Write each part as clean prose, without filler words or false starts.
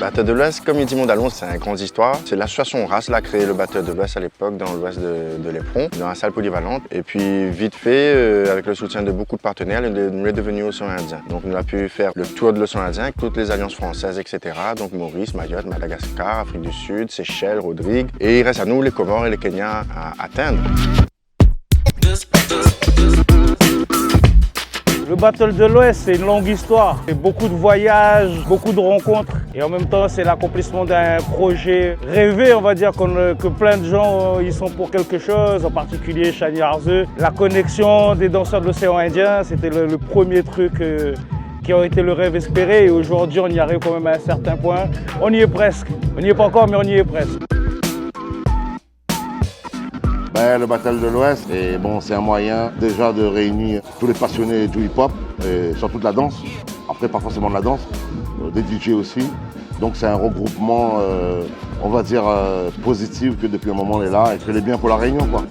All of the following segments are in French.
Battle de l'Ouest, comme il dit Mondalon, c'est une grande histoire. C'est l'association RAS qui a créé le Battle de l'Ouest à l'époque dans l'ouest de l'Éperon, dans la salle polyvalente. Et puis vite fait, avec le soutien de beaucoup de partenaires, nous est devenu Océan Indien. Donc nous avons pu faire le tour de l'Océan Indien avec toutes les alliances françaises, etc. Donc Maurice, Mayotte, Madagascar, Afrique du Sud, Seychelles, Rodrigue. Et il reste à nous, les Comores et les Kenyas, à atteindre. Le Battle de l'Ouest, c'est une longue histoire. C'est beaucoup de voyages, beaucoup de rencontres. Et en même temps, c'est l'accomplissement d'un projet rêvé, on va dire, que plein de gens y sont pour quelque chose, en particulier Chani Arzeu. La connexion des danseurs de l'océan Indien, c'était le premier truc qui aurait été le rêve espéré. Et aujourd'hui, on y arrive quand même à un certain point. On y est presque. On n'y est pas encore, mais on y est presque. Le Battle de l'Ouest, c'est un moyen déjà de réunir tous les passionnés du hip-hop, et surtout de la danse. Après, pas forcément de la danse, des DJ aussi. Donc c'est un regroupement, on va dire, positif que depuis un moment on est là et que les bien pour la Réunion, quoi.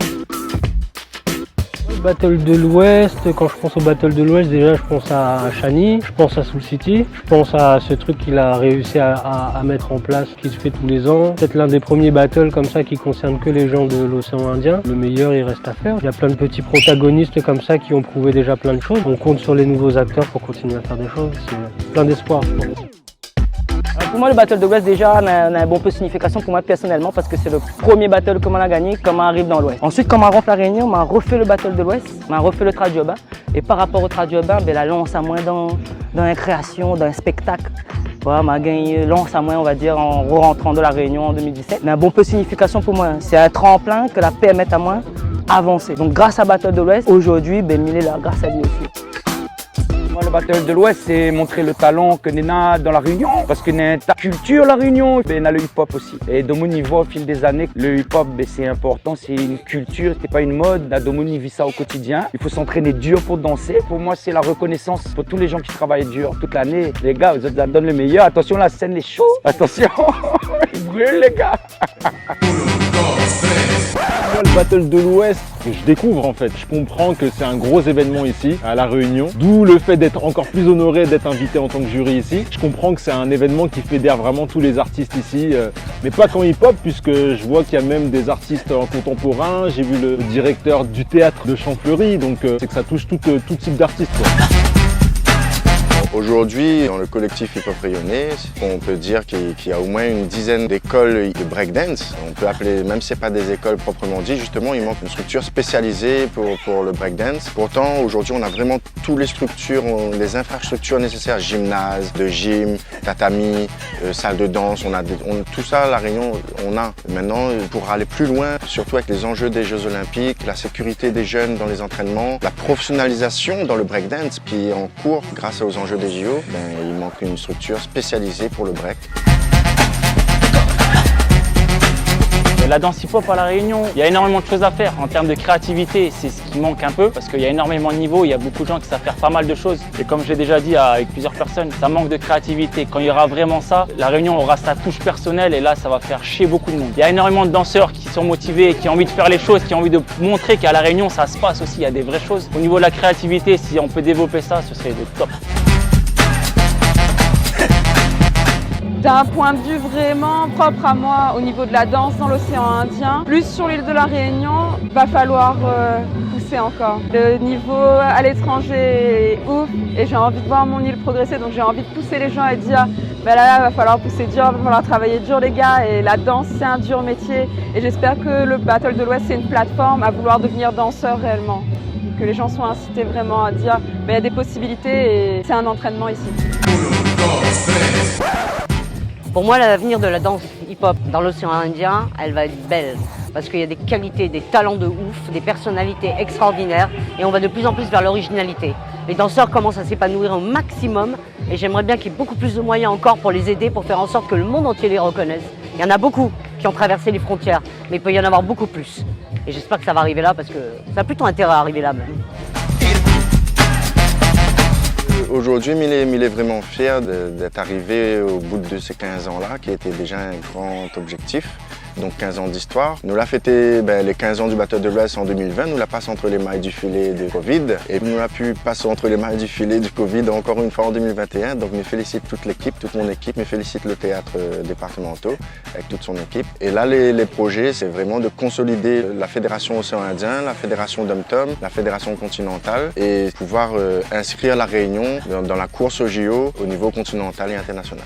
Battle de l'Ouest, quand je pense au Battle de l'Ouest, déjà je pense à Chani, je pense à Soul City, je pense à ce truc qu'il a réussi à mettre en place, qui se fait tous les ans. Peut-être l'un des premiers battles comme ça qui concerne que les gens de l'océan Indien. Le meilleur, il reste à faire. Il y a plein de petits protagonistes comme ça qui ont prouvé déjà plein de choses. On compte sur les nouveaux acteurs pour continuer à faire des choses. C'est plein d'espoir. Pour moi, le Battle de l'Ouest, déjà, a une bonne signification pour moi personnellement parce que c'est le premier battle que l'on a gagné quand on arrive dans l'Ouest. Ensuite, quand on rentre la Réunion, on a refait le Battle de l'Ouest, on a refait le trad urbain. Et par rapport au trad urbain, la lance à moins dans la création, dans un spectacle. Voilà, on a gagné lance à moins, on va dire, en rentrant de la Réunion en 2017. Mais un bon peu de signification pour moi. C'est un tremplin que la permet à moi avancer. Donc grâce à Battle de l'Ouest, aujourd'hui, Mille est là grâce à lui aussi. Moi, le Battle de l'Ouest, c'est montrer le talent que Nena a dans la Réunion. Parce que Nena a culture, la Réunion. On a le hip-hop aussi. Et dans mon niveau, au fil des années, le hip-hop, c'est important. C'est une culture, c'est pas une mode. La Domoni vit ça au quotidien. Il faut s'entraîner dur pour danser. Pour moi, c'est la reconnaissance pour tous les gens qui travaillent dur toute l'année. Les gars, vous êtes là, donnent le meilleur. Attention, la scène est chaude. Attention, ils brûlent, les gars. Le Battle de l'Ouest, je découvre en fait. Je comprends que c'est un gros événement ici, à La Réunion. D'où le fait d'être encore plus honoré d'être invité en tant que jury ici. Je comprends que c'est un événement qui fédère vraiment tous les artistes ici, mais pas qu'en hip-hop, puisque je vois qu'il y a même des artistes en contemporain. J'ai vu le directeur du théâtre de Champfleury, donc c'est que ça touche tout type d'artistes. Aujourd'hui, dans le collectif Hip Hop Rayonnais, on peut dire qu'il y a au moins une dizaine d'écoles de breakdance. On peut appeler, même si ce n'est pas des écoles proprement dit, justement, il manque une structure spécialisée pour le breakdance. Pourtant, aujourd'hui, on a vraiment toutes les structures, les infrastructures nécessaires, gymnase, de gym, tatami, salle de danse, tout ça, La Réunion, on a. Maintenant, pour aller plus loin, surtout avec les enjeux des Jeux Olympiques, la sécurité des jeunes dans les entraînements, la professionnalisation dans le breakdance, qui est en cours grâce aux enjeux des JO, il manque une structure spécialisée pour le break. La danse hip-hop à La Réunion, il y a énormément de choses à faire. En termes de créativité, c'est ce qui manque un peu parce qu'il y a énormément de niveaux, il y a beaucoup de gens qui savent faire pas mal de choses. Et comme je l'ai déjà dit avec plusieurs personnes, ça manque de créativité. Quand il y aura vraiment ça, La Réunion aura sa touche personnelle et là, ça va faire chier beaucoup de monde. Il y a énormément de danseurs qui sont motivés, qui ont envie de faire les choses, qui ont envie de montrer qu'à La Réunion, ça se passe aussi, il y a des vraies choses. Au niveau de la créativité, si on peut développer ça, ce serait le top. D'un point de vue vraiment propre à moi au niveau de la danse dans l'océan Indien, plus sur l'île de la Réunion, va falloir pousser encore. Le niveau à l'étranger est ouf et j'ai envie de voir mon île progresser, donc j'ai envie de pousser les gens et de dire là, il va falloir pousser dur, il va falloir travailler dur les gars, et la danse c'est un dur métier et j'espère que le Battle de l'Ouest c'est une plateforme à vouloir devenir danseur réellement. Que les gens soient incités vraiment à dire il y a des possibilités et c'est un entraînement ici. Pour moi, l'avenir de la danse hip-hop dans l'océan Indien, elle va être belle. Parce qu'il y a des qualités, des talents de ouf, des personnalités extraordinaires et on va de plus en plus vers l'originalité. Les danseurs commencent à s'épanouir au maximum et j'aimerais bien qu'il y ait beaucoup plus de moyens encore pour les aider, pour faire en sorte que le monde entier les reconnaisse. Il y en a beaucoup qui ont traversé les frontières, mais il peut y en avoir beaucoup plus. Et j'espère que ça va arriver là parce que ça a plutôt intérêt à arriver là même. Aujourd'hui, Mille est vraiment fier d'être arrivé au bout de ces 15 ans-là, qui était déjà un grand objectif. donc 15 ans d'histoire. Nous l'a fêté les 15 ans du Battle de l'Ouest en 2020, nous la passe entre les mailles du filet du Covid et nous l'a pu passer entre les mailles du filet du Covid encore une fois en 2021. Donc je félicite toute l'équipe, toute mon équipe, je félicite le théâtre départemental avec toute son équipe. Et là les projets, c'est vraiment de consolider la Fédération Océan Indien, la Fédération Dom-Tom, la Fédération Continentale et pouvoir inscrire la Réunion dans la course au JO au niveau continental et international.